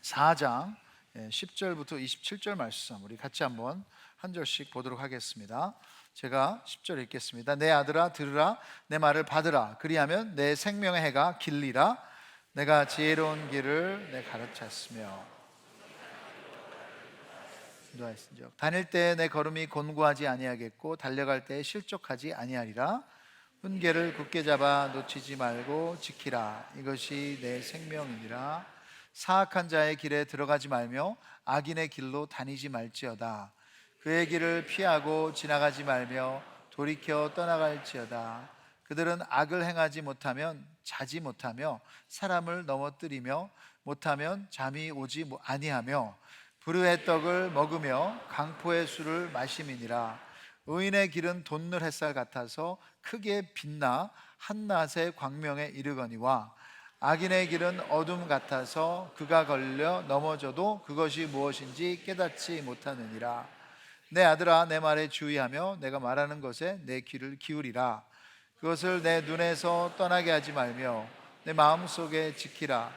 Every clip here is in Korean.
4장 10절부터 27절 말씀 우리 같이 한번 한 절씩 보도록 하겠습니다. 제가 10절 읽겠습니다. 내 아들아 들으라, 내 말을 받으라. 그리하면 내 생명의 해가 길리라. 내가 지혜로운 길을 내 가르쳤으며 인도하신즉 다닐 때 내 걸음이 곤고하지 아니하겠고 달려갈 때 실족하지 아니하리라. 훈계를 굳게 잡아 놓치지 말고 지키라. 이것이 내 생명이니라. 사악한 자의 길에 들어가지 말며 악인의 길로 다니지 말지어다. 그의 길을 피하고 지나가지 말며 돌이켜 떠나갈지어다. 그들은 악을 행하지 못하면 자지 못하며 사람을 넘어뜨리며 못하면 잠이 오지 아니하며 불의의 떡을 먹으며 강포의 술을 마심이니라. 의인의 길은 돋는 햇살 같아서 크게 빛나 한낮의 광명에 이르거니와 악인의 길은 어둠 같아서 그가 걸려 넘어져도 그것이 무엇인지 깨닫지 못하느니라. 내 아들아 내 말에 주의하며 내가 말하는 것에 내 귀를 기울이라. 그것을 내 눈에서 떠나게 하지 말며 내 마음속에 지키라.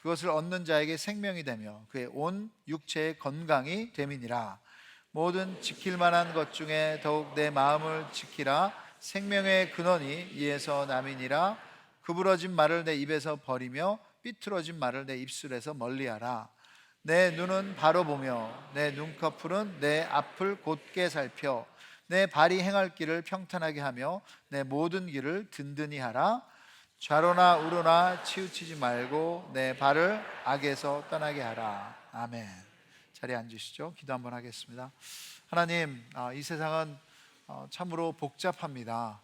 그것을 얻는 자에게 생명이 되며 그의 온 육체의 건강이 됨이니라. 모든 지킬 만한 것 중에 더욱 내 마음을 지키라. 생명의 근원이 이에서 남이니라. 구부러진 말을 내 입에서 버리며 삐뚤어진 말을 내 입술에서 멀리하라. 내 눈은 바로 보며 내 눈꺼풀은 내 앞을 곧게 살펴 내 발이 행할 길을 평탄하게 하며 내 모든 길을 든든히 하라. 좌로나 우로나 치우치지 말고 내 발을 악에서 떠나게 하라. 아멘. 자리에 앉으시죠. 기도 한번 하겠습니다. 하나님, 이 세상은 참으로 복잡합니다.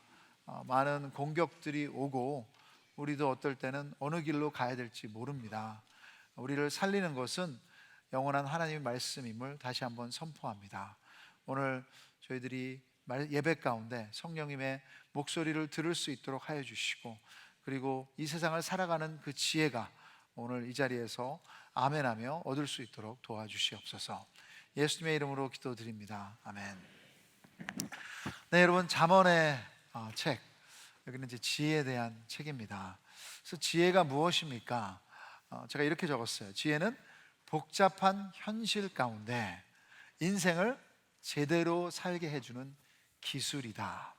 많은 공격들이 오고 우리도 어떨 때는 어느 길로 가야 될지 모릅니다. 우리를 살리는 것은 영원한 하나님의 말씀임을 다시 한번 선포합니다. 오늘 저희들이 예배 가운데 성령님의 목소리를 들을 수 있도록 하여 주시고, 그리고 이 세상을 살아가는 그 지혜가 오늘 이 자리에서 아멘하며 얻을 수 있도록 도와주시옵소서. 예수님의 이름으로 기도드립니다. 아멘. 네, 여러분, 잠언의 책, 여기는 이제 지혜에 대한 책입니다. 그래서 지혜가 무엇입니까? 제가 이렇게 적었어요. 지혜는 복잡한 현실 가운데 인생을 제대로 살게 해주는 기술이다.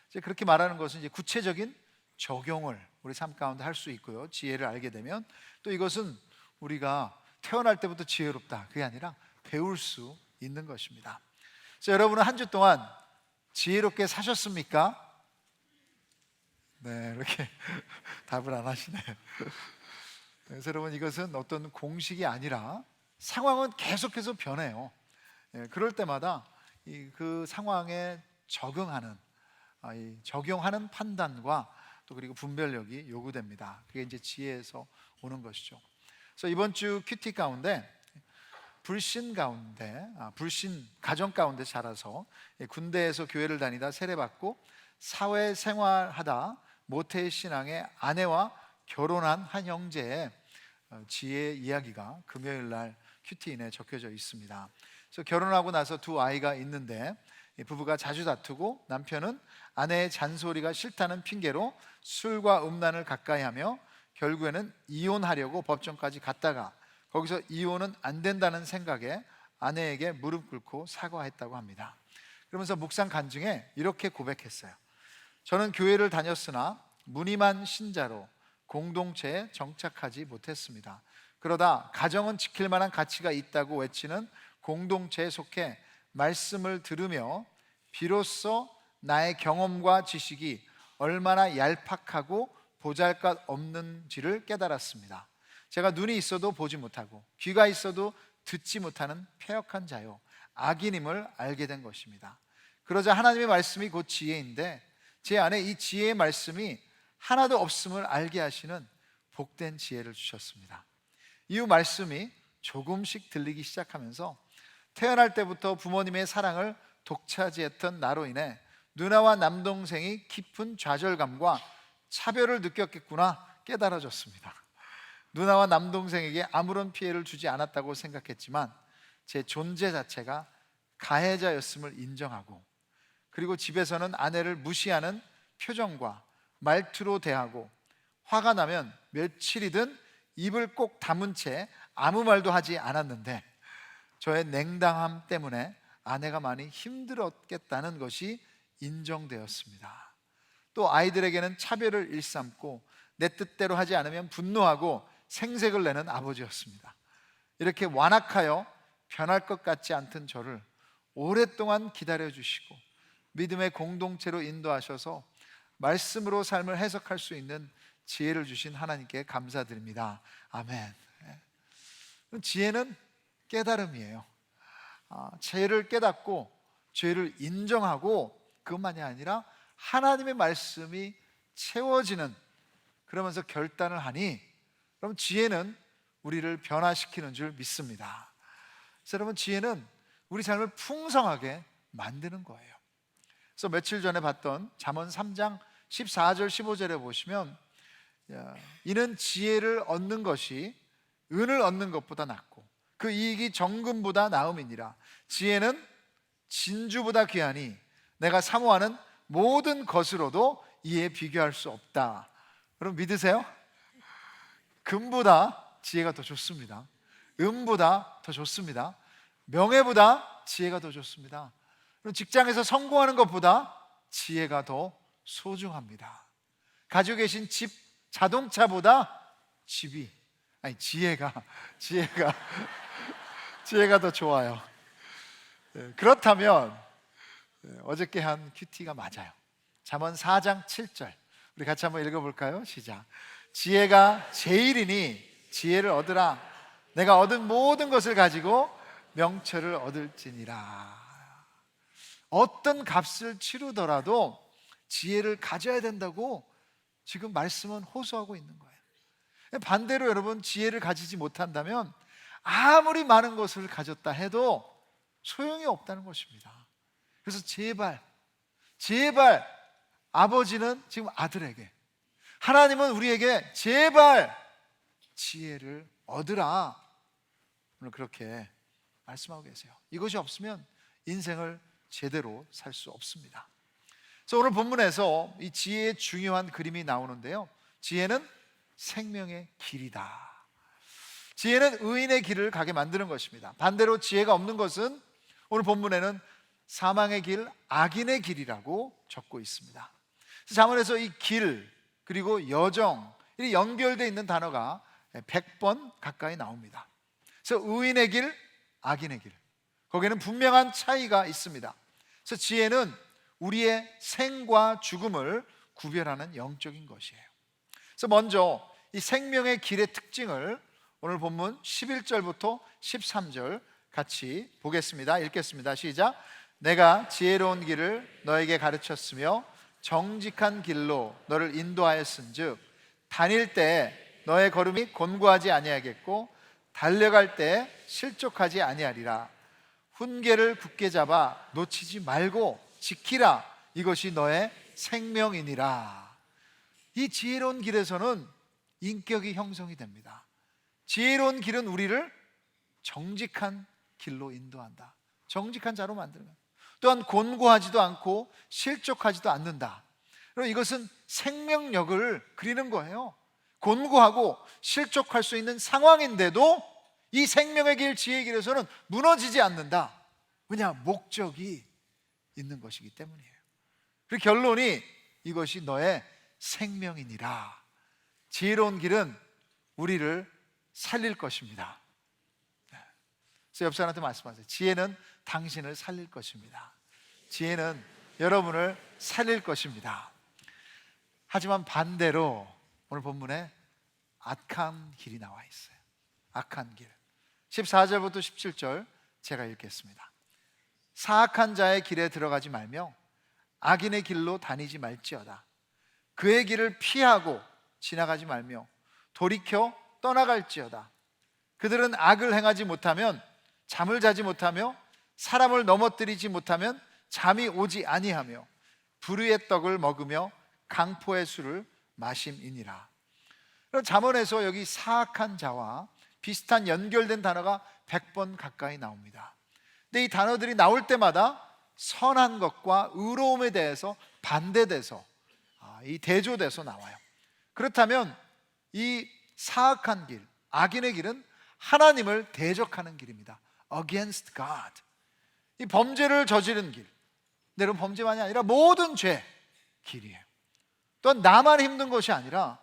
이제 그렇게 말하는 것은 이제 구체적인 적용을 우리 삶 가운데 할 수 있고요. 지혜를 알게 되면 또 이것은 우리가 태어날 때부터 지혜롭다, 그게 아니라 배울 수 있는 것입니다. 그래서 여러분은 한 주 동안 지혜롭게 사셨습니까? 네, 이렇게 답을 안 하시네. 그래서 여러분, 이것은 어떤 공식이 아니라 상황은 계속해서 변해요. 그럴 때마다 그 상황에 적용하는 판단과 또 그리고 분별력이 요구됩니다. 그게 이제 지혜에서 오는 것이죠. 그래서 이번 주 큐티 가운데 불신 가정 가운데 자라서 군대에서 교회를 다니다 세례받고 사회생활하다 모태 신앙의 아내와 결혼한 한 형제의 지혜 이야기가 금요일 날 큐티인에 적혀져 있습니다. 그래서 결혼하고 나서 두 아이가 있는데 부부가 자주 다투고 남편은 아내의 잔소리가 싫다는 핑계로 술과 음란을 가까이 하며 결국에는 이혼하려고 법정까지 갔다가 거기서 이혼은 안 된다는 생각에 아내에게 무릎 꿇고 사과했다고 합니다. 그러면서 묵상 간증에 이렇게 고백했어요. 저는 교회를 다녔으나 무늬만 신자로 공동체에 정착하지 못했습니다. 그러다 가정은 지킬 만한 가치가 있다고 외치는 공동체에 속해 말씀을 들으며 비로소 나의 경험과 지식이 얼마나 얄팍하고 보잘것없는지를 깨달았습니다. 제가 눈이 있어도 보지 못하고 귀가 있어도 듣지 못하는 패역한 자요, 악인임을 알게 된 것입니다. 그러자 하나님의 말씀이 곧 지혜인데 제 안에 이 지혜의 말씀이 하나도 없음을 알게 하시는 복된 지혜를 주셨습니다. 이 말씀이 조금씩 들리기 시작하면서 태어날 때부터 부모님의 사랑을 독차지했던 나로 인해 누나와 남동생이 깊은 좌절감과 차별을 느꼈겠구나 깨달아졌습니다. 누나와 남동생에게 아무런 피해를 주지 않았다고 생각했지만 제 존재 자체가 가해자였음을 인정하고, 그리고 집에서는 아내를 무시하는 표정과 말투로 대하고 화가 나면 며칠이든 입을 꼭 다문 채 아무 말도 하지 않았는데 저의 냉담함 때문에 아내가 많이 힘들었겠다는 것이 인정되었습니다. 또 아이들에게는 차별을 일삼고 내 뜻대로 하지 않으면 분노하고 생색을 내는 아버지였습니다. 이렇게 완악하여 변할 것 같지 않던 저를 오랫동안 기다려주시고 믿음의 공동체로 인도하셔서 말씀으로 삶을 해석할 수 있는 지혜를 주신 하나님께 감사드립니다. 아멘. 지혜는 깨달음이에요. 죄를 깨닫고 죄를 인정하고 그것만이 아니라 하나님의 말씀이 채워지는, 그러면서 결단을 하니, 그럼 지혜는 우리를 변화시키는 줄 믿습니다. 그래서 여러분, 지혜는 우리 삶을 풍성하게 만드는 거예요. 그래서 며칠 전에 봤던 잠언 3장 14절 15절에 보시면 이는 지혜를 얻는 것이 은을 얻는 것보다 낫고 그 이익이 정금보다 나음이니라. 지혜는 진주보다 귀하니 내가 사모하는 모든 것으로도 이에 비교할 수 없다. 여러분 믿으세요? 금보다 지혜가 더 좋습니다. 은보다 더 좋습니다. 명예보다 지혜가 더 좋습니다. 직장에서 성공하는 것보다 지혜가 더 소중합니다. 가지고 계신 집, 자동차보다 지혜가 더 좋아요. 그렇다면 어저께 한 큐티가 맞아요. 잠언 4장 7절 우리 같이 한번 읽어볼까요? 시작. 지혜가 제일이니 지혜를 얻으라. 내가 얻은 모든 것을 가지고 명철을 얻을지니라. 어떤 값을 치르더라도 지혜를 가져야 된다고 지금 말씀은 호소하고 있는 거예요. 반대로 여러분, 지혜를 가지지 못한다면 아무리 많은 것을 가졌다 해도 소용이 없다는 것입니다. 그래서 제발 아버지는 지금 아들에게, 하나님은 우리에게 제발 지혜를 얻으라, 오늘 그렇게 말씀하고 계세요. 이것이 없으면 인생을 제대로 살 수 없습니다. 그래서 오늘 본문에서 이 지혜의 중요한 그림이 나오는데요, 지혜는 생명의 길이다. 지혜는 의인의 길을 가게 만드는 것입니다. 반대로 지혜가 없는 것은 오늘 본문에는 사망의 길, 악인의 길이라고 적고 있습니다. 잠언에서 이 길 그리고 여정, 이 연결되어 있는 단어가 100번 가까이 나옵니다. 그래서 의인의 길, 악인의 길, 거기에는 분명한 차이가 있습니다. 그래서 지혜는 우리의 생과 죽음을 구별하는 영적인 것이에요. 그래서 먼저 이 생명의 길의 특징을 오늘 본문 11절부터 13절 같이 보겠습니다. 읽겠습니다. 시작. 내가 지혜로운 길을 너에게 가르쳤으며 정직한 길로 너를 인도하였은즉 다닐 때 너의 걸음이 곤고하지 아니하겠고 달려갈 때 실족하지 아니하리라. 훈계를 굳게 잡아 놓치지 말고 지키라. 이것이 너의 생명이니라. 이 지혜로운 길에서는 인격이 형성이 됩니다. 지혜로운 길은 우리를 정직한 길로 인도한다. 정직한 자로 만드는 것. 또한 곤고하지도 않고 실족하지도 않는다. 그럼 이것은 생명력을 그리는 거예요. 곤고하고 실족할 수 있는 상황인데도 이 생명의 길, 지혜의 길에서는 무너지지 않는다. 왜냐? 목적이 있는 것이기 때문이에요. 그리고 결론이 이것이 너의 생명이니라. 지혜로운 길은 우리를 살릴 것입니다. 그래서 옆 사람한테 말씀하세요. 지혜는 당신을 살릴 것입니다. 지혜는 여러분을 살릴 것입니다. 하지만 반대로 오늘 본문에 악한 길이 나와 있어요. 악한 길. 14절부터 17절 제가 읽겠습니다. 사악한 자의 길에 들어가지 말며 악인의 길로 다니지 말지어다. 그의 길을 피하고 지나가지 말며 돌이켜 떠나갈지어다. 그들은 악을 행하지 못하면 잠을 자지 못하며 사람을 넘어뜨리지 못하면 잠이 오지 아니하며 불의의 떡을 먹으며 강포의 술을 마심이니라. 잠언에서 여기 사악한 자와 비슷한 연결된 단어가 100번 가까이 나옵니다. 근데 이 단어들이 나올 때마다 선한 것과 의로움에 대해서 반대돼서 이 대조돼서 나와요. 그렇다면 이 사악한 길, 악인의 길은 하나님을 대적하는 길입니다. Against God. 이 범죄를 저지른 길, 여러분 범죄만이 아니라 모든 죄 길이에요. 또한 나만 힘든 것이 아니라,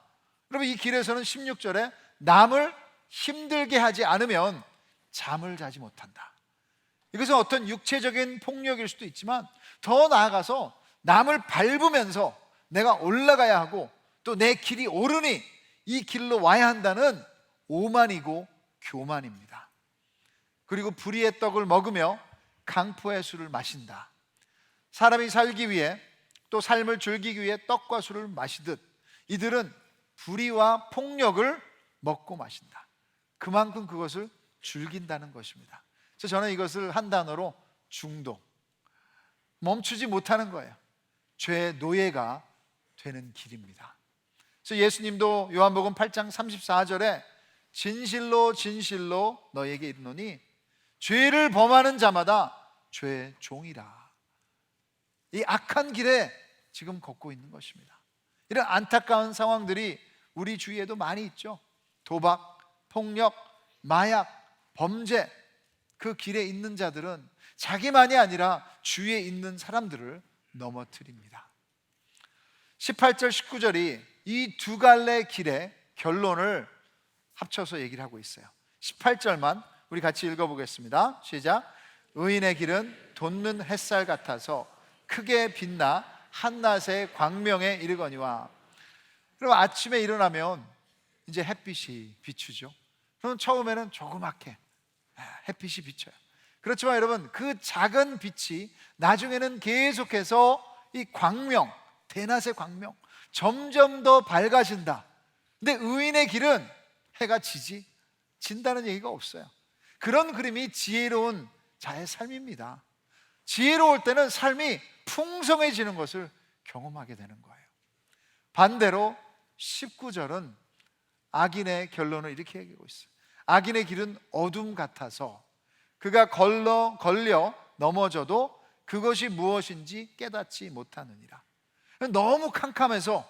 여러분 이 길에서는 16절에 남을 힘들게 하지 않으면 잠을 자지 못한다. 이것은 어떤 육체적인 폭력일 수도 있지만, 더 나아가서 남을 밟으면서 내가 올라가야 하고 또 내 길이 옳으니 이 길로 와야 한다는 오만이고 교만입니다. 그리고 불의의 떡을 먹으며 강포의 술을 마신다. 사람이 살기 위해 또 삶을 즐기기 위해 떡과 술을 마시듯 이들은 불의와 폭력을 먹고 마신다. 그만큼 그것을 즐긴다는 것입니다. 그래서 저는 이것을 한 단어로 중독, 멈추지 못하는 거예요. 죄의 노예가 되는 길입니다. 그래서 예수님도 요한복음 8장 34절에 진실로 진실로 너에게 이르노니 죄를 범하는 자마다 죄의 종이라. 이 악한 길에 지금 걷고 있는 것입니다. 이런 안타까운 상황들이 우리 주위에도 많이 있죠. 도박, 폭력, 마약, 범죄, 그 길에 있는 자들은 자기만이 아니라 주위에 있는 사람들을 넘어뜨립니다. 18절 19절이 이 두 갈래 길의 결론을 합쳐서 얘기를 하고 있어요. 18절만 우리 같이 읽어보겠습니다. 시작. 의인의 길은 돋는 햇살 같아서 크게 빛나 한낮의 광명에 이르거니와. 그럼 아침에 일어나면 이제 햇빛이 비추죠. 그럼 처음에는 조그맣게 햇빛이 비쳐요. 그렇지만 여러분, 그 작은 빛이 나중에는 계속해서 이 광명, 대낮의 광명, 점점 더 밝아진다. 근데 의인의 길은 해가 진다는 얘기가 없어요. 그런 그림이 지혜로운 자의 삶입니다. 지혜로울 때는 삶이 풍성해지는 것을 경험하게 되는 거예요. 반대로 19절은 악인의 결론을 이렇게 얘기하고 있어요. 악인의 길은 어둠 같아서 그가 걸려 넘어져도 그것이 무엇인지 깨닫지 못하느니라. 너무 캄캄해서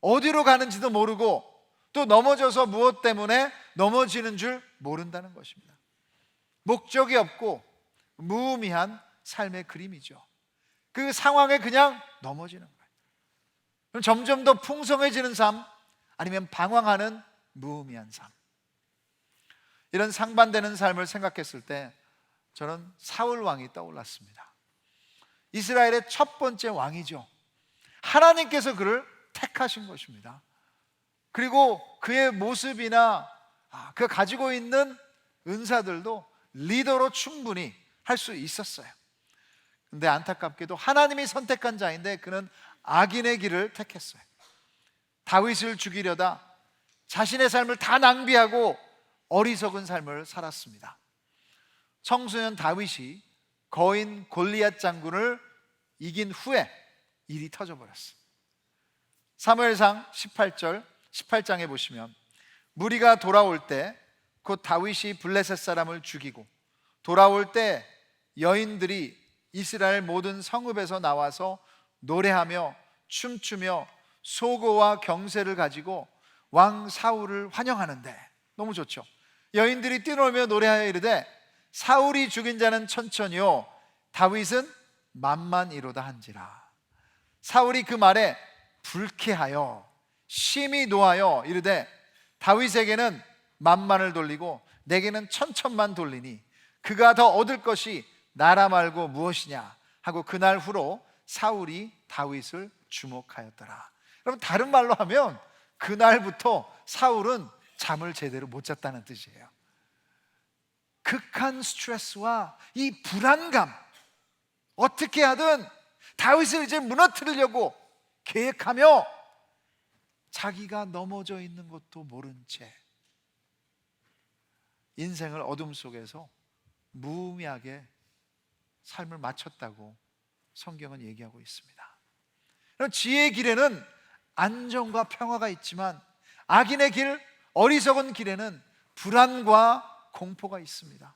어디로 가는지도 모르고 또 넘어져서 무엇 때문에 넘어지는 줄 모른다는 것입니다. 목적이 없고 무의미한 삶의 그림이죠. 그 상황에 그냥 넘어지는 거예요. 그럼 점점 더 풍성해지는 삶, 아니면 방황하는 무의미한 삶. 이런 상반되는 삶을 생각했을 때 저는 사울 왕이 떠올랐습니다. 이스라엘의 첫 번째 왕이죠. 하나님께서 그를 택하신 것입니다. 그리고 그의 모습이나 그가 가지고 있는 은사들도 리더로 충분히 할 수 있었어요. 근데 안타깝게도 하나님이 선택한 자인데 그는 악인의 길을 택했어요. 다윗을 죽이려다 자신의 삶을 다 낭비하고 어리석은 삶을 살았습니다. 청소년 다윗이 거인 골리앗 장군을 이긴 후에 일이 터져버렸어요. 사무엘상 18장에 보시면 무리가 돌아올 때 곧 다윗이 블레셋 사람을 죽이고 돌아올 때 여인들이 이스라엘 모든 성읍에서 나와서 노래하며 춤추며 소고와 경세를 가지고 왕 사울을 환영하는데, 너무 좋죠. 여인들이 뛰놀며 노래하여 이르되 사울이 죽인 자는 천천히요 다윗은 만만이로다 한지라. 사울이 그 말에 불쾌하여 심히 노하여 이르되 다윗에게는 만만을 돌리고 내게는 천천만 돌리니 그가 더 얻을 것이 나라 말고 무엇이냐 하고 그날 후로 사울이 다윗을 주목하였더라. 여러분, 다른 말로 하면 그날부터 사울은 잠을 제대로 못 잤다는 뜻이에요. 극한 스트레스와 이 불안감, 어떻게 하든 다윗을 이제 무너뜨리려고 계획하며 자기가 넘어져 있는 것도 모른 채 인생을 어둠 속에서 무의미하게 삶을 마쳤다고 성경은 얘기하고 있습니다. 지혜의 길에는 안정과 평화가 있지만 악인의 길, 어리석은 길에는 불안과 공포가 있습니다.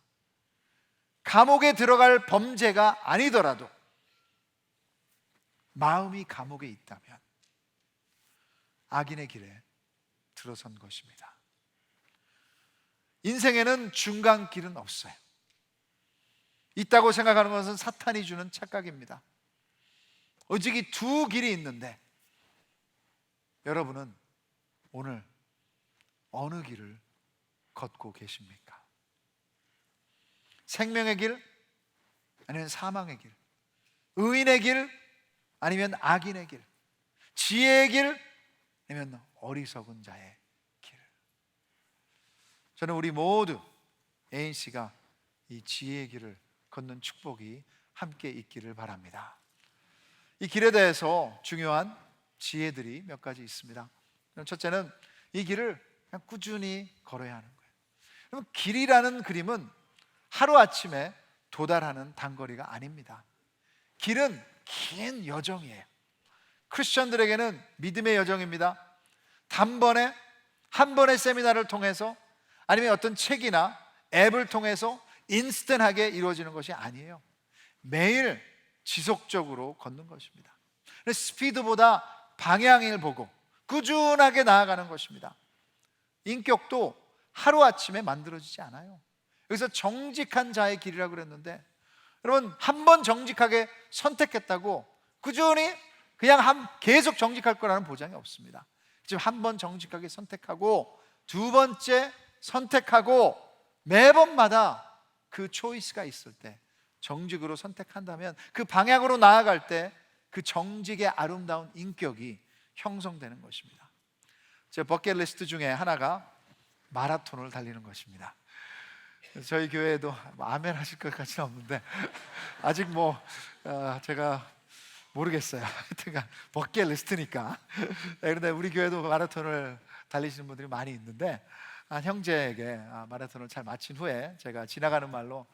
감옥에 들어갈 범죄가 아니더라도 마음이 감옥에 있다면 악인의 길에 들어선 것입니다. 인생에는 중간 길은 없어요. 있다고 생각하는 것은 사탄이 주는 착각입니다. 오직 이 두 길이 있는데 여러분은 오늘 어느 길을 걷고 계십니까? 생명의 길 아니면 사망의 길, 의인의 길 아니면 악인의 길, 지혜의 길 아니면 어리석은 자의 길. 저는 우리 모두 ANC가 이 지혜의 길을 걷는 축복이 함께 있기를 바랍니다. 이 길에 대해서 중요한 지혜들이 몇 가지 있습니다. 첫째는 이 길을 그냥 꾸준히 걸어야 하는 거예요. 그럼 길이라는 그림은 하루아침에 도달하는 단거리가 아닙니다. 길은 긴 여정이에요. 크리스천들에게는 믿음의 여정입니다. 단번에 한 번의 세미나를 통해서 아니면 어떤 책이나 앱을 통해서 인스턴하게 이루어지는 것이 아니에요. 매일 지속적으로 걷는 것입니다. 스피드보다 방향을 보고 꾸준하게 나아가는 것입니다. 인격도 하루아침에 만들어지지 않아요. 여기서 정직한 자의 길이라고 그랬는데, 여러분 한 번 정직하게 선택했다고 꾸준히 그냥 계속 정직할 거라는 보장이 없습니다. 지금 한 번 정직하게 선택하고 두 번째 선택하고 매번마다 그 초이스가 있을 때 정직으로 선택한다면 그 방향으로 나아갈 때 그 정직의 아름다운 인격이 형성되는 것입니다. 제 버킷리스트 중에 하나가 마라톤을 달리는 것입니다. 저희 교회에도 아멘 하실 것 같지는 없는데 아직 제가 모르겠어요. 하여튼 버킷리스트니까. 그런데 우리 교회도 마라톤을 달리시는 분들이 많이 있는데 한 형제에게 마라톤을 잘 마친 후에 제가 지나가는 말로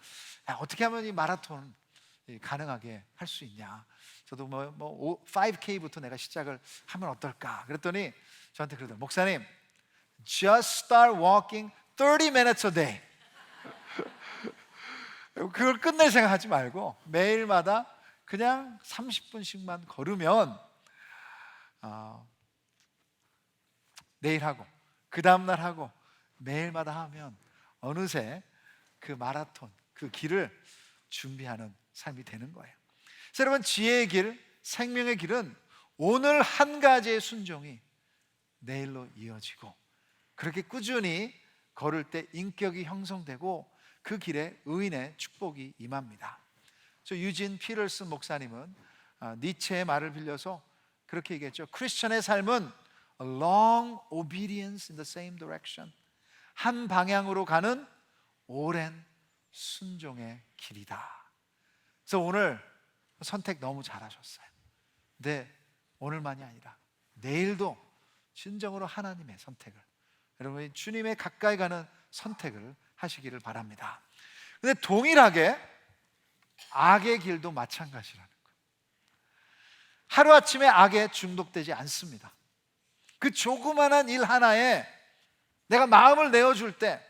어떻게 하면 이 마라톤 가능하게 할 수 있냐, 저도 5K부터 내가 시작을 하면 어떨까 그랬더니 저한테 그러더라고요. 목사님, just start walking 30 minutes a day. 그걸 끝낼 생각하지 말고 매일마다 그냥 30분씩만 걸으면 내일 하고 그 다음날 하고 매일마다 하면 어느새 그 마라톤, 그 길을 준비하는 삶이 되는 거예요. 그래서 여러분, 지혜의 길, 생명의 길은 오늘 한 가지의 순종이 내일로 이어지고, 그렇게 꾸준히 걸을 때 인격이 형성되고 그 길에 의인의 축복이 임합니다. 유진 피터슨 목사님은 니체의 말을 빌려서 그렇게 얘기했죠. 크리스천의 삶은 a long obedience in the same direction. 한 방향으로 가는 오랜 순종의 길이다. 그래서 오늘 선택 너무 잘하셨어요. 근데 오늘만이 아니라 내일도 진정으로 하나님의 선택을, 여러분이 주님의 가까이 가는 선택을 하시기를 바랍니다. 근데 동일하게 악의 길도 마찬가지라는 거예요. 하루아침에 악에 중독되지 않습니다. 그 조그만한 일 하나에 내가 마음을 내어줄 때,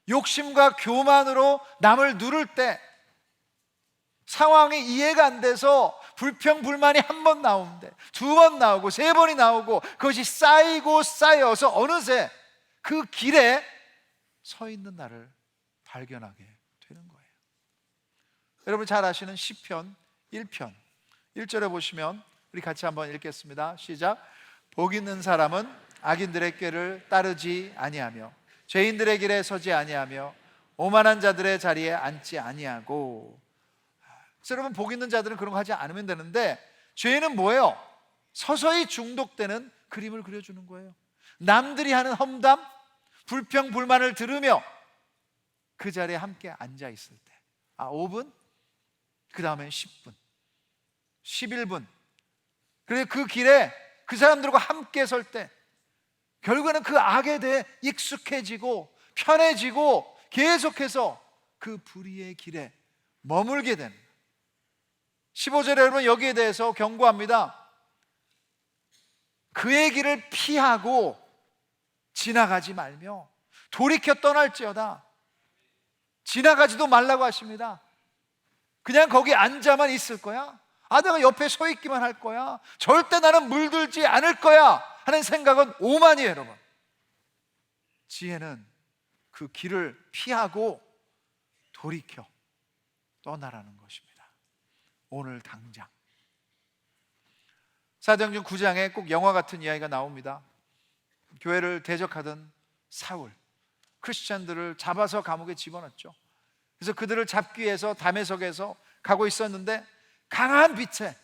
욕심과 교만으로 남을 누를 때, 상황이 이해가 안 돼서 불평불만이 한 번 나오는데 두 번 나오고 세 번이 나오고 그것이 쌓이고 쌓여서 어느새 그 길에 서 있는 나를 발견하게 되는 거예요. 여러분 잘 아시는 시편 1편 1절에 보시면 우리 같이 한번 읽겠습니다. 시작. 복 있는 사람은 악인들의 꾀를 따르지 아니하며 죄인들의 길에 서지 아니하며 오만한 자들의 자리에 앉지 아니하고. 그래서 여러분, 복 있는 자들은 그런 거 하지 않으면 되는데, 죄는 뭐예요? 서서히 중독되는 그림을 그려주는 거예요. 남들이 하는 험담, 불평, 불만을 들으며 그 자리에 함께 앉아 있을 때 5분, 그 다음엔 10분, 11분, 그리고 그 길에 그 사람들과 함께 설 때 결국에는 그 악에 대해 익숙해지고 편해지고 계속해서 그 불의의 길에 머물게 됩니다. 15절에 여러분 여기에 대해서 경고합니다. 그의 길을 피하고 지나가지 말며 돌이켜 떠날지어다. 지나가지도 말라고 하십니다. 그냥 거기 앉아만 있을 거야? 내가 옆에 서 있기만 할 거야? 절대 나는 물들지 않을 거야 하는 생각은 오만이에요. 여러분, 지혜는 그 길을 피하고 돌이켜 떠나라는 것입니다. 오늘 당장. 사도행전 9장에 꼭 영화 같은 이야기가 나옵니다. 교회를 대적하던 사울, 크리스찬들을 잡아서 감옥에 집어넣었죠. 그래서 그들을 잡기 위해서 담에석에서 가고 있었는데 강한 빛에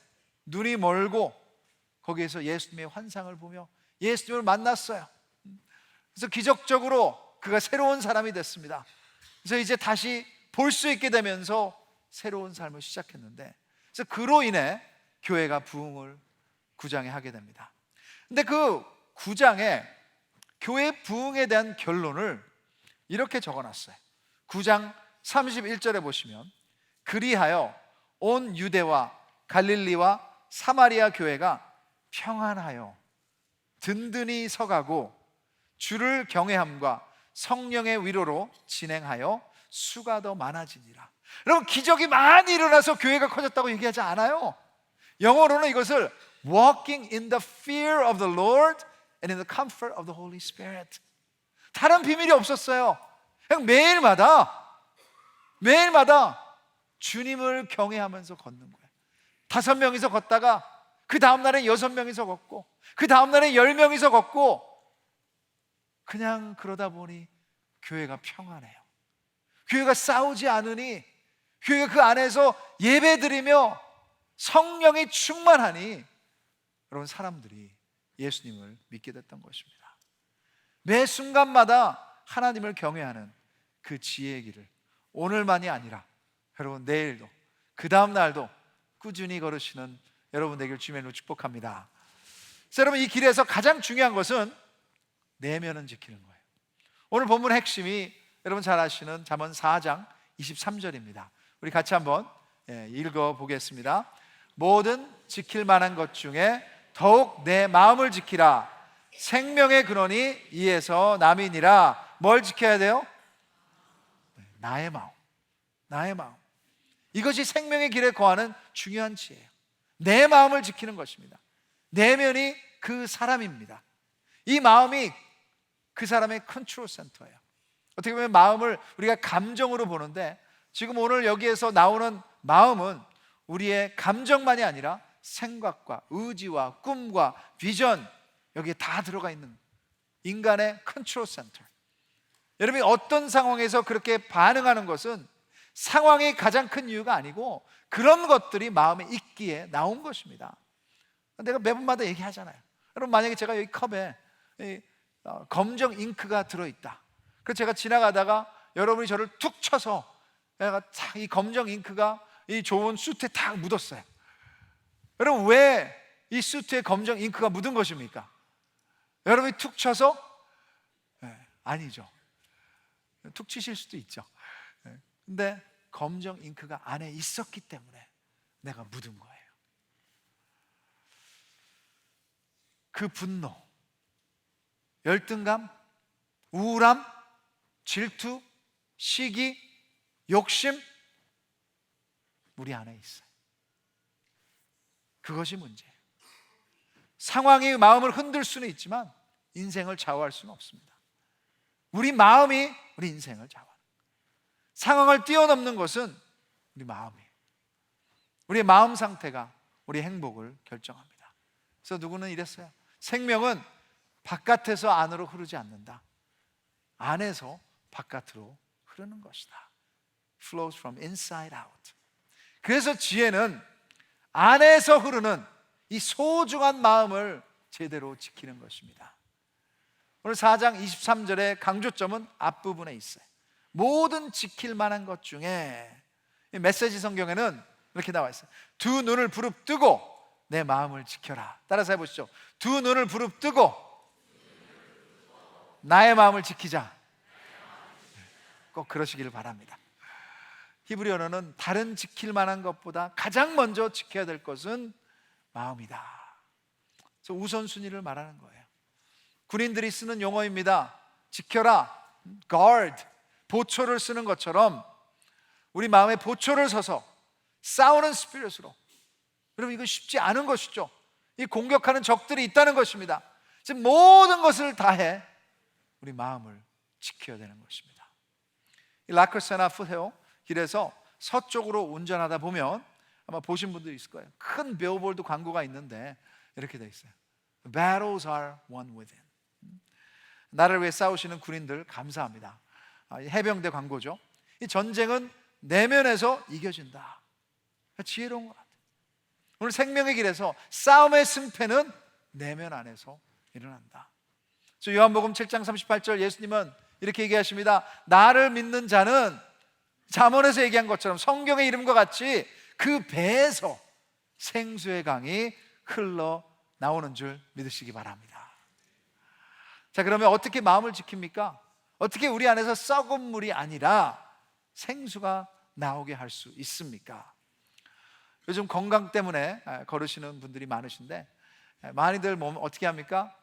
눈이 멀고 거기에서 예수님의 환상을 보며 예수님을 만났어요. 그래서 기적적으로 그가 새로운 사람이 됐습니다. 그래서 이제 다시 볼 수 있게 되면서 새로운 삶을 시작했는데, 그래서 그로 인해 교회가 부흥을 9장에 하게 됩니다. 근데 그 9장에 교회 부흥에 대한 결론을 이렇게 적어놨어요. 9장 31절에 보시면 그리하여 온 유대와 갈릴리와 사마리아 교회가 평안하여 든든히 서가고 주를 경외함과 성령의 위로로 진행하여 수가 더 많아지니라. 여러분, 기적이 많이 일어나서 교회가 커졌다고 얘기하지 않아요. 영어로는 이것을 walking in the fear of the Lord and in the comfort of the Holy Spirit. 다른 비밀이 없었어요. 그냥 매일마다 주님을 경외하면서 걷는 거예요. 5명이서 걷다가 그 다음날엔 6명이서 걷고 그 다음날엔 10명이서 걷고, 그냥 그러다 보니 교회가 평안해요. 교회가 싸우지 않으니, 교회가 그 안에서 예배드리며 성령이 충만하니 여러분, 사람들이 예수님을 믿게 됐던 것입니다. 매 순간마다 하나님을 경외하는 그 지혜의 길을 오늘만이 아니라 여러분 내일도 그 다음 날도 꾸준히 걸으시는 여러분 되길 주님으로 축복합니다. 그래서 여러분, 이 길에서 가장 중요한 것은 내면은 지키는 거예요. 오늘 본문의 핵심이 여러분 잘 아시는 잠언 4장 23절입니다. 우리 같이 한번 읽어보겠습니다. 모든 지킬 만한 것 중에 더욱 내 마음을 지키라. 생명의 근원이 이에서 남이니라. 뭘 지켜야 돼요? 나의 마음. 나의 마음. 이것이 생명의 길에 거하는 중요한 지혜예요. 내 마음을 지키는 것입니다. 내면이 그 사람입니다. 이 마음이 그 사람의 컨트롤 센터예요. 어떻게 보면 마음을 우리가 감정으로 보는데, 지금 오늘 여기에서 나오는 마음은 우리의 감정만이 아니라 생각과 의지와 꿈과 비전, 여기에 다 들어가 있는 인간의 컨트롤 센터. 여러분이 어떤 상황에서 그렇게 반응하는 것은 상황이 가장 큰 이유가 아니고 그런 것들이 마음에 있기에 나온 것입니다. 내가 매번마다 얘기하잖아요. 여러분, 만약에 제가 여기 컵에 검정 잉크가 들어있다. 그래서 제가 지나가다가 여러분이 저를 툭 쳐서 내가 탁 이 검정 잉크가 이 좋은 수트에 탁 묻었어요. 여러분, 왜 이 수트에 검정 잉크가 묻은 것입니까? 여러분이 툭 쳐서? 아니죠. 툭 치실 수도 있죠. 근데 검정 잉크가 안에 있었기 때문에 내가 묻은 거예요. 그 분노, 열등감, 우울함, 질투, 시기, 욕심, 우리 안에 있어요. 그것이 문제예요. 상황이 마음을 흔들 수는 있지만 인생을 좌우할 수는 없습니다. 우리 마음이 우리 인생을 좌우하는 거예요. 상황을 뛰어넘는 것은 우리 마음이에요. 우리의 마음 상태가 우리의 행복을 결정합니다. 그래서 누구는 이랬어요. 생명은 바깥에서 안으로 흐르지 않는다. 안에서 바깥으로 흐르는 것이다. Flows from inside out. 그래서 지혜는 안에서 흐르는 이 소중한 마음을 제대로 지키는 것입니다. 오늘 4장 23절의 강조점은 앞부분에 있어요. 모든 지킬 만한 것 중에, 메시지 성경에는 이렇게 나와 있어요. 두 눈을 부릅뜨고 내 마음을 지켜라. 따라서 해보시죠. 두 눈을 부릅뜨고 나의 마음을 지키자. 꼭 그러시기를 바랍니다. 히브리어는 다른 지킬 만한 것보다 가장 먼저 지켜야 될 것은 마음이다. 그래서 우선순위를 말하는 거예요. 군인들이 쓰는 용어입니다. 지켜라, guard, 보초를 쓰는 것처럼 우리 마음에 보초를 서서 싸우는 스피릿으로. 여러분, 이건 쉽지 않은 것이죠. 이 공격하는 적들이 있다는 것입니다. 지금 모든 것을 다해 우리 마음을 지켜야 되는 것입니다. 이 라크세나 풋헤어 길에서 서쪽으로 운전하다 보면 아마 보신 분들이 있을 거예요. 큰 빌보드 광고가 있는데 이렇게 돼 있어요. Battles are won within. 나를 위해 싸우시는 군인들 감사합니다. 해병대 광고죠. 이 전쟁은 내면에서 이겨진다. 지혜로운 것 같아요. 오늘 생명의 길에서 싸움의 승패는 내면 안에서 일어난다. 요한복음 7장 38절 예수님은 이렇게 얘기하십니다. 나를 믿는 자는 잠언에서 얘기한 것처럼 성경의 이름과 같이 그 배에서 생수의 강이 흘러나오는 줄 믿으시기 바랍니다. 자, 그러면 어떻게 마음을 지킵니까? 어떻게 우리 안에서 썩은 물이 아니라 생수가 나오게 할 수 있습니까? 요즘 건강 때문에 걸으시는 분들이 많으신데 많이들 어떻게 합니까?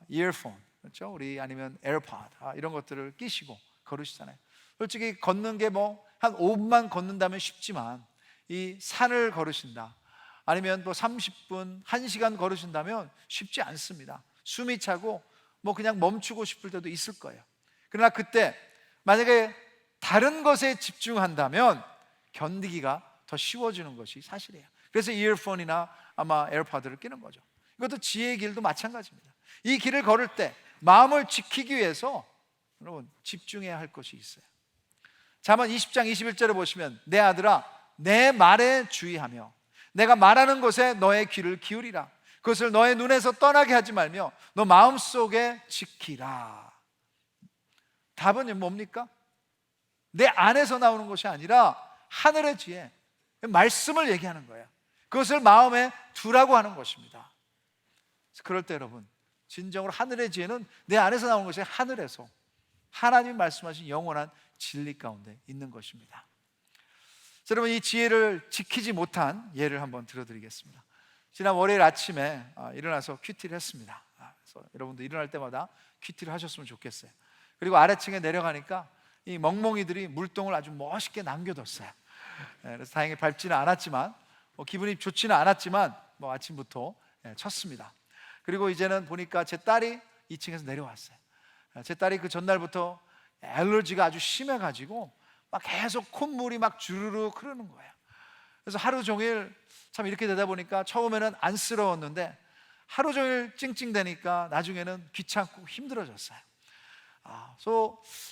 이어폰, 그렇죠? 우리 아니면 에어팟 이런 것들을 끼시고 걸으시잖아요. 솔직히 걷는 게 한 5분만 걷는다면 쉽지만 이 산을 걸으신다 아니면 30분, 1시간 걸으신다면 쉽지 않습니다. 숨이 차고 그냥 멈추고 싶을 때도 있을 거예요. 그러나 그때 만약에 다른 것에 집중한다면 견디기가 더 쉬워지는 것이 사실이에요. 그래서 이어폰이나 아마 에어팟을 끼는 거죠. 이것도 지혜의 길도 마찬가지입니다. 이 길을 걸을 때 마음을 지키기 위해서 여러분 집중해야 할 것이 있어요. 잠언 20장 21절에 보시면 내 아들아 내 말에 주의하며 내가 말하는 것에 너의 귀를 기울이라. 그것을 너의 눈에서 떠나게 하지 말며 너 마음속에 지키라. 답은 뭡니까? 내 안에서 나오는 것이 아니라 하늘의 지혜, 말씀을 얘기하는 거예요. 그것을 마음에 두라고 하는 것입니다. 그럴 때 여러분 진정으로 하늘의 지혜는 내 안에서 나오는 것이 하늘에서 하나님이 말씀하신 영원한 진리 가운데 있는 것입니다. 여러분 이 지혜를 지키지 못한 예를 한번 들어드리겠습니다. 지난 월요일 아침에 일어나서 큐티를 했습니다. 그래서 여러분도 일어날 때마다 큐티를 하셨으면 좋겠어요. 그리고 아래층에 내려가니까 이 멍멍이들이 물동을 아주 멋있게 남겨뒀어요. 그래서 다행히 밟지는 않았지만 기분이 좋지는 않았지만 아침부터 쳤습니다. 그리고 이제는 보니까 제 딸이 2층에서 내려왔어요. 제 딸이 그 전날부터 알러지가 아주 심해가지고 막 계속 콧물이 막 주르륵 흐르는 거예요. 그래서 하루 종일 참 이렇게 되다 보니까 처음에는 안쓰러웠는데 하루 종일 찡찡대니까 나중에는 귀찮고 힘들어졌어요.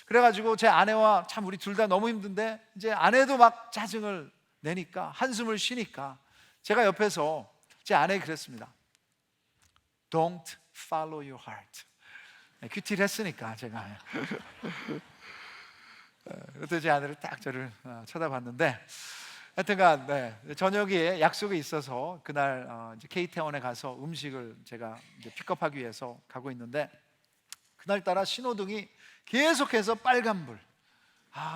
그래가지고 제 아내와 참 우리 둘 다 너무 힘든데 이제 아내도 막 짜증을 내니까 한숨을 쉬니까 제가 옆에서 제 아내에게 그랬습니다. Don't follow your heart. 큐티를 했으니까 제가 그때 제 아내를 딱 저를 쳐다봤는데 하여튼간 저녁에 약속이 있어서 그날 이제 K타운에 가서 음식을 제가 이제 픽업하기 위해서 가고 있는데 그날따라 신호등이 계속해서 빨간불,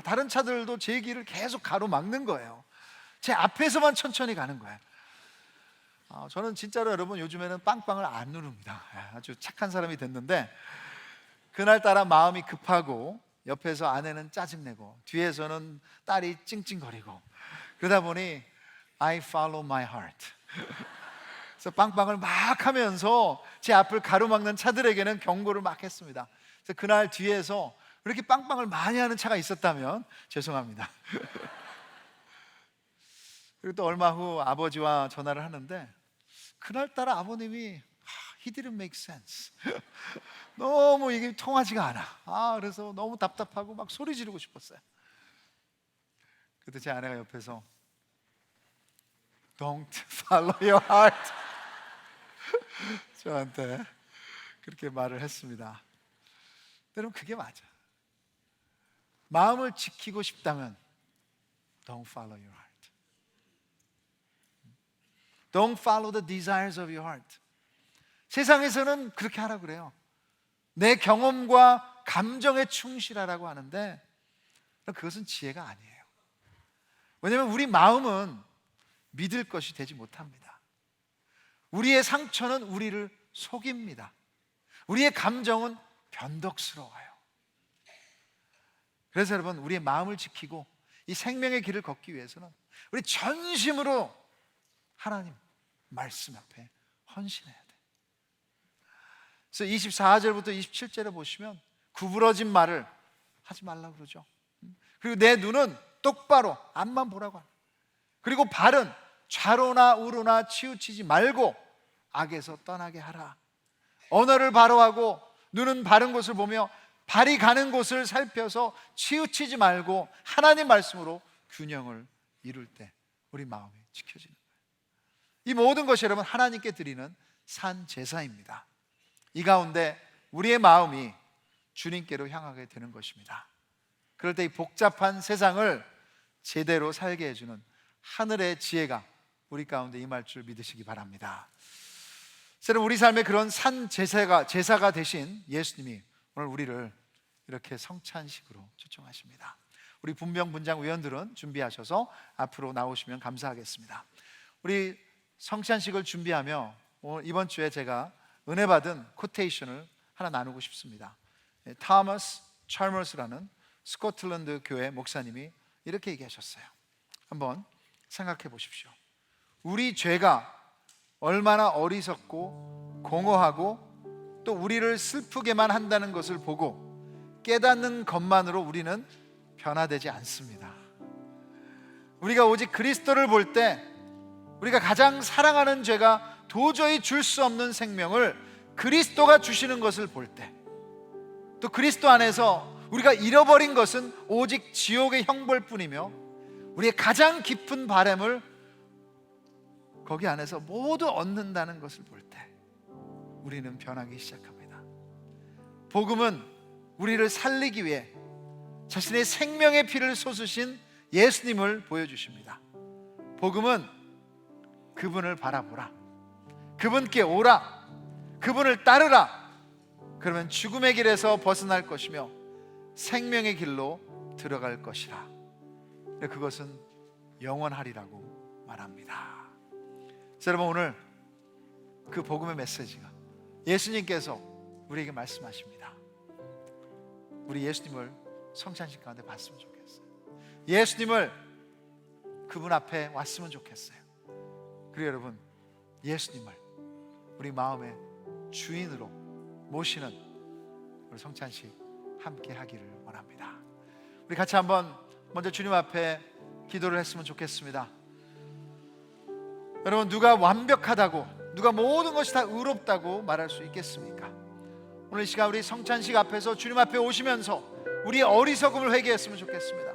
다른 차들도 제 길을 계속 가로막는 거예요. 제 앞에서만 천천히 가는 거예요. 저는 진짜로 여러분 요즘에는 빵빵을 안 누릅니다. 아주 착한 사람이 됐는데 그날따라 마음이 급하고 옆에서 아내는 짜증내고 뒤에서는 딸이 찡찡거리고 그러다 보니 I follow my heart. 그래서 빵빵을 막 하면서 제 앞을 가로막는 차들에게는 경고를 막 했습니다. 그래서 그날 뒤에서 이렇게 빵빵을 많이 하는 차가 있었다면 죄송합니다. 그리고 또 얼마 후 아버지와 전화를 하는데 그날따라 아버님이 He didn't make sense. 너무 이게 통하지가 않아. 그래서 너무 답답하고 막 소리 지르고 싶었어요. 그때 제 아내가 옆에서 Don't follow your heart. 저한테 그렇게 말을 했습니다. 여러분 그게 맞아. 마음을 지키고 싶다면 Don't follow your heart. Don't follow the desires of your heart. 세상에서는 그렇게 하라고 그래요. 내 경험과 감정에 충실하라고 하는데 그것은 지혜가 아니에요. 왜냐하면 우리 마음은 믿을 것이 되지 못합니다. 우리의 상처는 우리를 속입니다. 우리의 감정은 변덕스러워요. 그래서 여러분 우리의 마음을 지키고 이 생명의 길을 걷기 위해서는 우리 전심으로 하나님 말씀 앞에 헌신해야 돼요. 그래서 24절부터 27절에 보시면 구부러진 말을 하지 말라고 그러죠. 그리고 내 눈은 똑바로 앞만 보라고 합니다. 그리고 발은 좌로나 우로나 치우치지 말고 악에서 떠나게 하라. 언어를 바로 하고 눈은 바른 곳을 보며 발이 가는 곳을 살펴서 치우치지 말고 하나님 말씀으로 균형을 이룰 때 우리 마음이 지켜지는 거예요. 이 모든 것이 여러분 하나님께 드리는 산 제사입니다. 이 가운데 우리의 마음이 주님께로 향하게 되는 것입니다. 그럴 때 이 복잡한 세상을 제대로 살게 해주는 하늘의 지혜가 우리 가운데 임할 줄 믿으시기 바랍니다. 여러분, 우리 삶에 그런 산 제사가 되신 예수님이 오늘 우리를 이렇게 성찬식으로 초청하십니다. 우리 분명 분장 위원들은 준비하셔서 앞으로 나오시면 감사하겠습니다. 우리 성찬식을 준비하며 이번 주에 제가 은혜 받은 코테이션을 하나 나누고 싶습니다. 타머스 찰머스라는 스코틀랜드 교회 목사님이 이렇게 얘기하셨어요. 한번 생각해 보십시오. 우리 죄가 얼마나 어리석고 공허하고 또 우리를 슬프게만 한다는 것을 보고 깨닫는 것만으로 우리는 변화되지 않습니다. 우리가 오직 그리스도를 볼 때 우리가 가장 사랑하는 죄가 도저히 줄 수 없는 생명을 그리스도가 주시는 것을 볼 때, 또 그리스도 안에서 우리가 잃어버린 것은 오직 지옥의 형벌뿐이며 우리의 가장 깊은 바람을 거기 안에서 모두 얻는다는 것을 볼 때 우리는 변하기 시작합니다. 복음은 우리를 살리기 위해 자신의 생명의 피를 쏟으신 예수님을 보여주십니다. 복음은 그분을 바라보라, 그분께 오라, 그분을 따르라. 그러면 죽음의 길에서 벗어날 것이며 생명의 길로 들어갈 것이라. 그것은 영원하리라고 말합니다. 여러분, 오늘 그 복음의 메시지가 예수님께서 우리에게 말씀하십니다. 우리 예수님을 성찬식 가운데 봤으면 좋겠어요. 예수님을 그분 앞에 왔으면 좋겠어요. 그리고 여러분, 예수님을 우리 마음의 주인으로 모시는 우리 성찬식 함께 하기를 원합니다. 우리 같이 한번 먼저 주님 앞에 기도를 했으면 좋겠습니다. 여러분, 누가 완벽하다고, 누가 모든 것이 다 의롭다고 말할 수 있겠습니까? 오늘 이 시간 우리 성찬식 앞에서 주님 앞에 오시면서 우리의 어리석음을 회개했으면 좋겠습니다.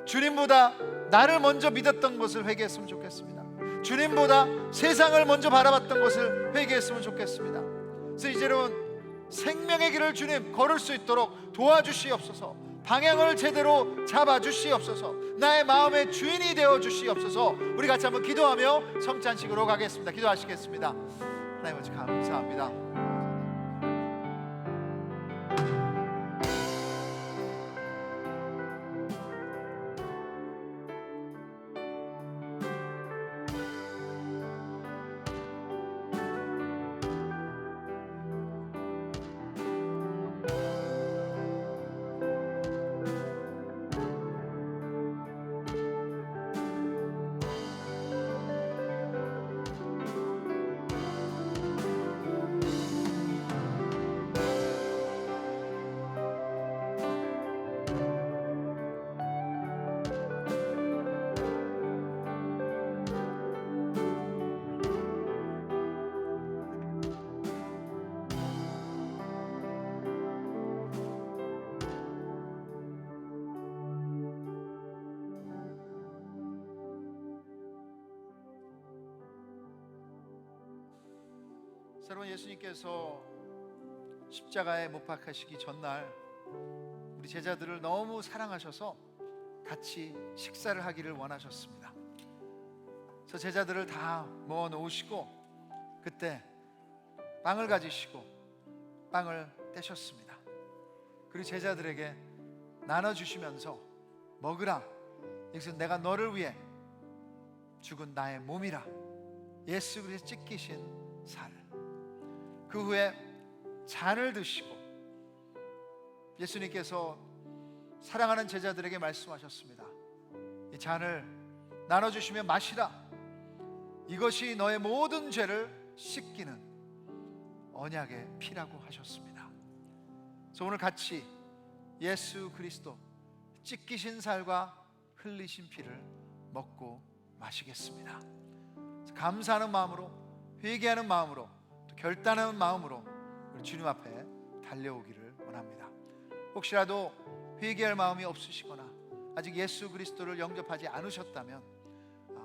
주님보다 나를 먼저 믿었던 것을 회개했으면 좋겠습니다. 주님보다 세상을 먼저 바라봤던 것을 회개했으면 좋겠습니다. 그래서 이제 여러분, 생명의 길을 주님 걸을 수 있도록 도와주시옵소서. 방향을 제대로 잡아주시옵소서. 나의 마음의 주인이 되어주시옵소서. 우리 같이 한번 기도하며 성찬식으로 가겠습니다. 기도하시겠습니다. 하나님 아버지 감사합니다. 여러분, 예수님께서 십자가에 못 박히시기 전날 우리 제자들을 너무 사랑하셔서 같이 식사를 하기를 원하셨습니다. 그래서 제자들을 다 모아 놓으시고 그때 빵을 가지시고 빵을 떼셨습니다. 그리고 제자들에게 나눠주시면서 먹으라, 이것은 내가 너를 위해 죽은 나의 몸이라. 예수 그리스도 찢기신 살. 그 후에 잔을 드시고 예수님께서 사랑하는 제자들에게 말씀하셨습니다. 이 잔을 나눠주시며 마시라. 이것이 너의 모든 죄를 씻기는 언약의 피라고 하셨습니다. 그래서 오늘 같이 예수 그리스도 찢기신 살과 흘리신 피를 먹고 마시겠습니다. 감사하는 마음으로, 회개하는 마음으로, 또 결단하는 마음으로 우리 주님 앞에 달려오기를 원합니다. 혹시라도 회개할 마음이 없으시거나 아직 예수 그리스도를 영접하지 않으셨다면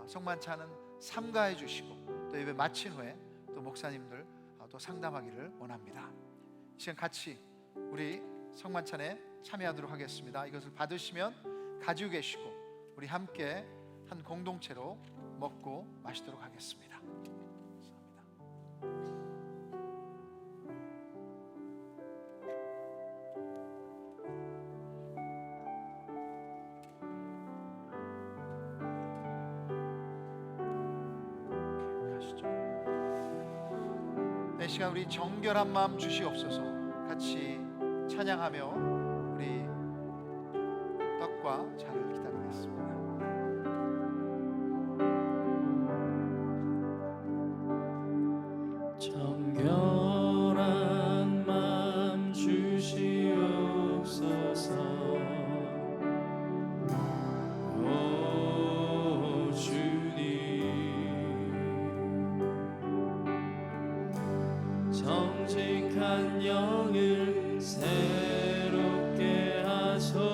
성만찬은 삼가해 주시고 또 예배 마친 후에 또 목사님들 또 상담하기를 원합니다. 이 시간 같이 우리 성만찬에 참여하도록 하겠습니다. 이것을 받으시면 가지고 계시고 우리 함께 한 공동체로 먹고 마시도록 하겠습니다. 이 시간 우리 정결한 마음 주시옵소서. 같이 찬양하며 우리 떡과 잔을 기다리겠습니다. 정결한 마음 주시옵소서. 오 주님, 정직한 영을 새롭게 하소서.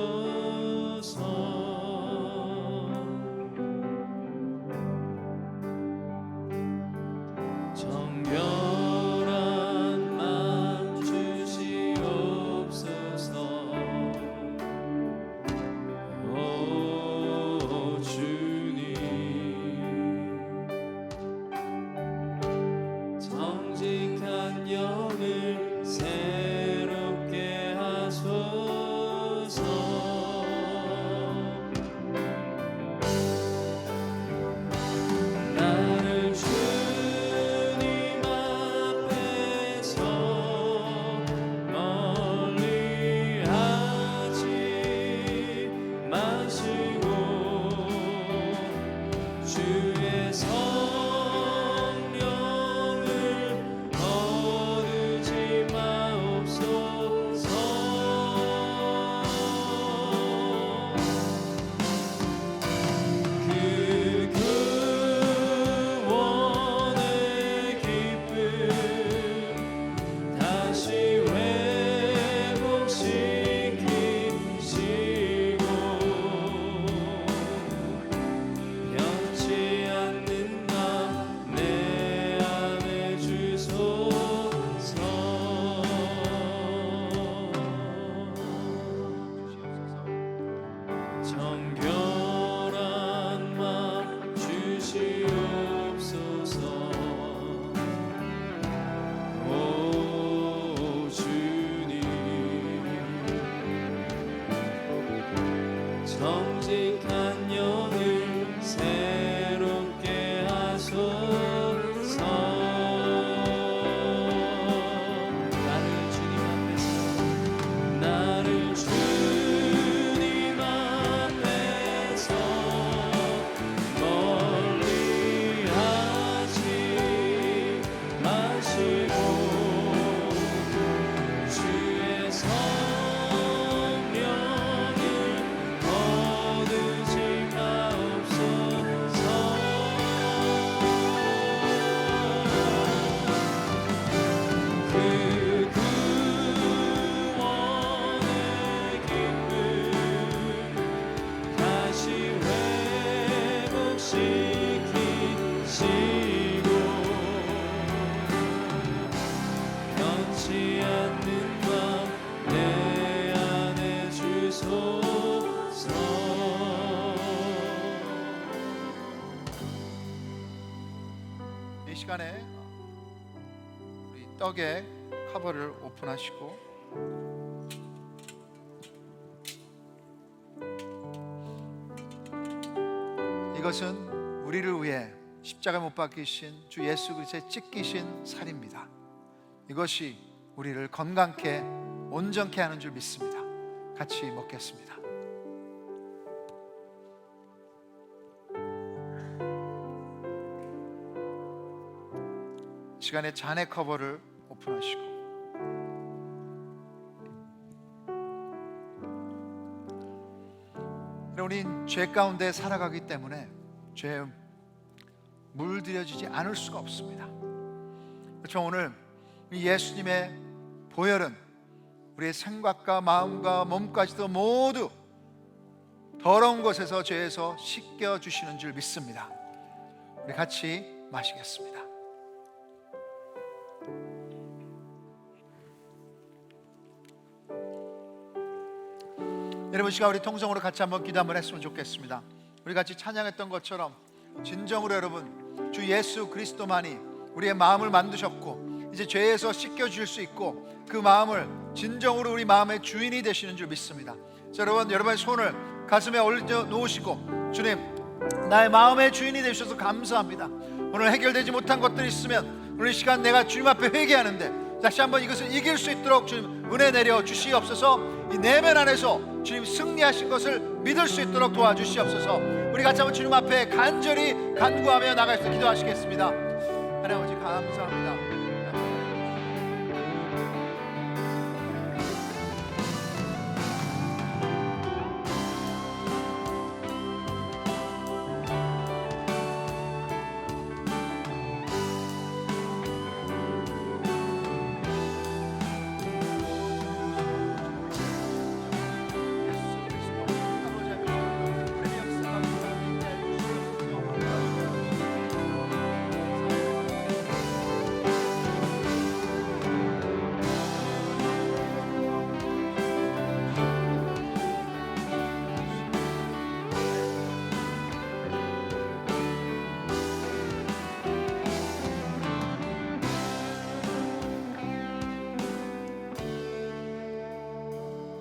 정결한 마음 주시옵소서. 오 주님, 정직한 영을 새롭게 하소서. 나를 주님 앞에서 멀리 하지 마시고 주의 성령을 거두지 마옵소서. 그 구원의 기쁨 다시 회복시키시고 변치 않는 나 내 안에 주소서. 정결한 마음 주시옵소서. 오 주님, 정직한 영을 새롭게 하소서. 나를 주님 앞에서 멀리 하지 마시고 주의 성령을 거두지 마옵소서. 그 구원의 기쁨 다시 회복시키시고 변치 않는 맘 내 안에 주소서. 이 시간에 우리 떡의 커버를 오픈하시고 이것은 우리를 위해 십자가 못 박히신 주 예수 그리스도의 찢기신 살입니다. 이것이 우리를 건강케 온전케 하는 줄 믿습니다. 같이 먹겠습니다. 시간에 잔의 커버를 오픈하시고 우린 죄 가운데 살아가기 때문에 죄에 물들여지지 않을 수가 없습니다. 그렇죠. 오늘 예수님의 보혈은 우리의 생각과 마음과 몸까지도 모두 더러운 것에서 죄에서 씻겨주시는 줄 믿습니다. 우리 같이 마시겠습니다. 여러분, 시간 우리 통성으로 같이 한번 기도 한번 했으면 좋겠습니다. 우리 같이 찬양했던 것처럼 진정으로 여러분, 주 예수 그리스도만이 우리의 마음을 만드셨고 이제 죄에서 씻겨줄 수 있고 그 마음을 진정으로 우리 마음의 주인이 되시는 줄 믿습니다. 자, 여러분의 손을 가슴에 올려 놓으시고, 주님, 나의 마음의 주인이 되셔서 감사합니다. 오늘 해결되지 못한 것들이 있으면 오늘 이 시간 내가 주님 앞에 회개하는데 다시 한번 이것을 이길 수 있도록 주님 은혜 내려 주시옵소서. 이 내면 안에서 주님 승리하신 것을 믿을 수 있도록 도와주시옵소서. 우리 같이 한번 주님 앞에 간절히 간구하며 나가서 기도하시겠습니다. 하나님 아버지, 감사합니다.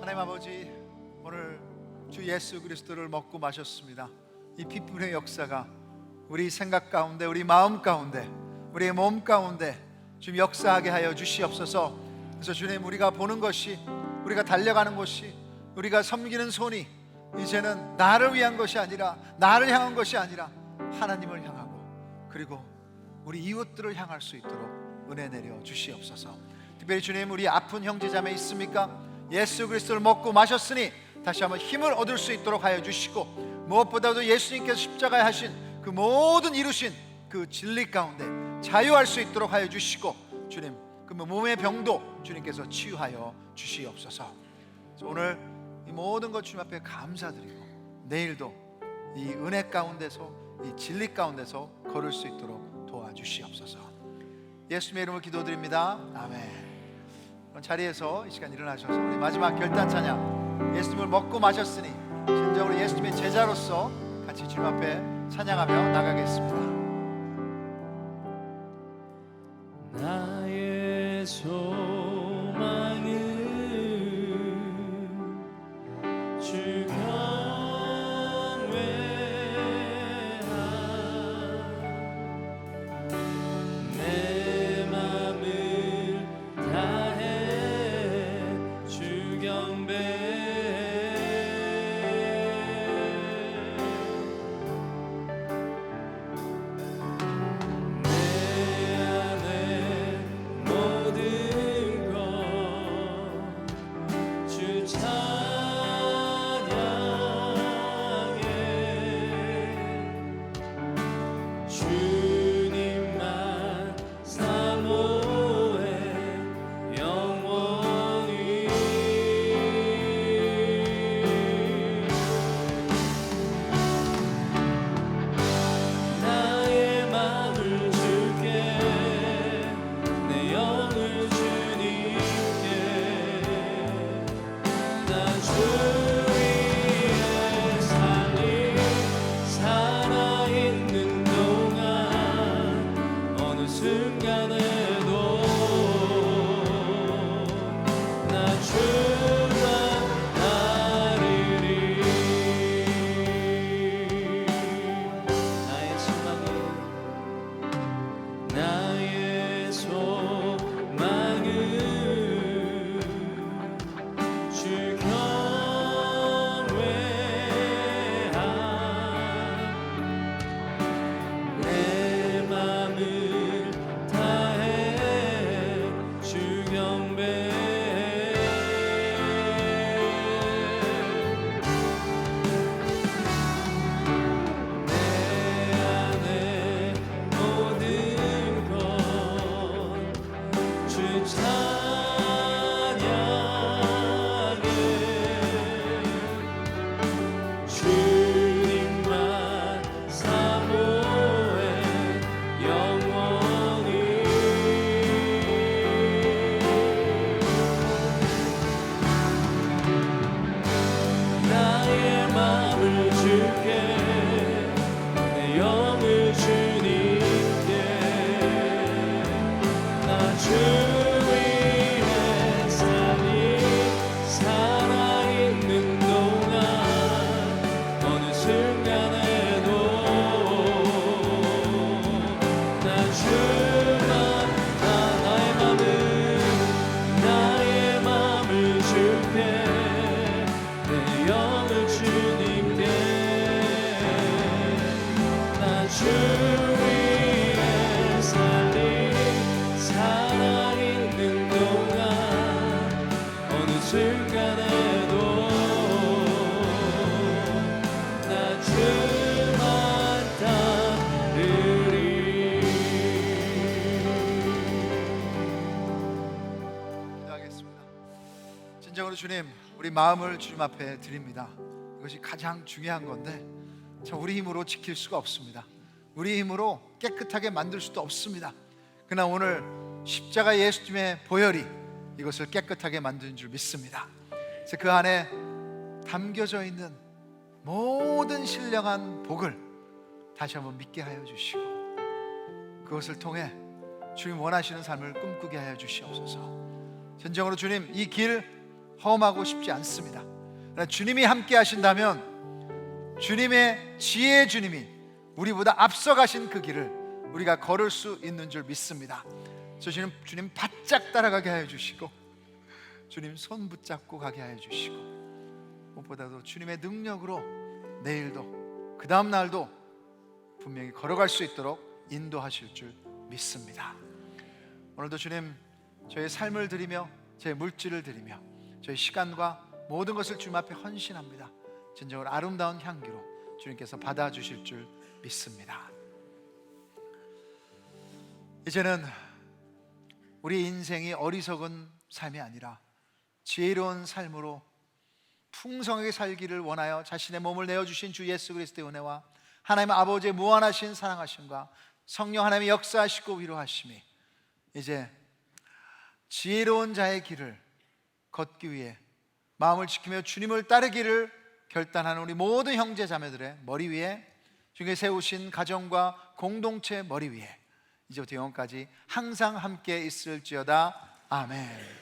하나님 아버지, 오늘 주 예수 그리스도를 먹고 마셨습니다. 이 피부의 역사가 우리 생각 가운데, 우리 마음 가운데, 우리의 몸 가운데 좀 역사하게 하여 주시옵소서. 그래서 주님, 우리가 보는 것이, 우리가 달려가는 것이, 우리가 섬기는 손이 이제는 나를 위한 것이 아니라, 나를 향한 것이 아니라 하나님을 향하고 그리고 우리 이웃들을 향할 수 있도록 은혜 내려 주시옵소서. 특별히 주님, 우리 아픈 형제자매 있습니까? 예수 그리스도를 먹고 마셨으니 다시 한번 힘을 얻을 수 있도록 하여 주시고, 무엇보다도 예수님께서 십자가에 하신 그 모든 이루신 그 진리 가운데 자유할 수 있도록 하여 주시고, 주님, 그 몸의 병도 주님께서 치유하여 주시옵소서. 오늘 이 모든 것 주님 앞에 감사드리고 내일도 이 은혜 가운데서, 이 진리 가운데서 걸을 수 있도록 도와주시옵소서. 예수님의 이름으로 기도드립니다. 아멘. 자리에서 이 시간 일어나셔서 우리 마지막 결단 찬양, 예수님을 먹고 마셨으니 진정으로 예수님의 제자로서 같이 주님 앞에 찬양하며 나가겠습니다. 나의 소망은 주 경외함, 내 맘을 다해 주 경배. 내 안에 모든 주께 내 영을 주님께 나 주 위에 살아있는 동안 어느 순간에도 나 주만 나의 맘을 주께 내 영을 주님께 나 주 위에 살아있는 동안 어느 순간에도 나 주만 따르리. 기도하겠습니다. 진정으로 주님, 우리 마음을 주님 앞에 드립니다. 이것이 가장 중요한 건데 참 우리 힘으로 지킬 수가 없습니다. 우리 힘으로 깨끗하게 만들 수도 없습니다. 그러나 오늘 십자가 예수님의 보혈이 이것을 깨끗하게 만드는 줄 믿습니다. 그래서 그 안에 담겨져 있는 모든 신령한 복을 다시 한번 믿게 하여 주시고 그것을 통해 주님 원하시는 삶을 꿈꾸게 하여 주시옵소서. 진정으로 주님, 이 길 험하고 싶지 않습니다. 그러나 주님이 함께 하신다면 주님의 지혜의 주님이 우리보다 앞서가신 그 길을 우리가 걸을 수 있는 줄 믿습니다. 주님 바짝 따라가게 하여 주시고 주님 손 붙잡고 가게 하여 주시고 무엇보다도 주님의 능력으로 내일도 그 다음 날도 분명히 걸어갈 수 있도록 인도하실 줄 믿습니다. 오늘도 주님, 저의 삶을 드리며 저의 물질을 드리며 저의 시간과 모든 것을 주님 앞에 헌신합니다. 진정으로 아름다운 향기로 주님께서 받아주실 줄 믿습니다. 이제는 우리 인생이 어리석은 삶이 아니라 지혜로운 삶으로 풍성하게 살기를 원하여 자신의 몸을 내어주신 주 예수 그리스도의 은혜와 하나님 아버지의 무한하신 사랑하심과 성령 하나님의 역사하시고 위로하심이 이제 지혜로운 자의 길을 걷기 위해 마음을 지키며 주님을 따르기를 결단하는 우리 모든 형제 자매들의 머리 위에 주님께 세우신 가정과 공동체 머리 위에 이제부터 영원까지 항상 함께 있을지어다. 아멘.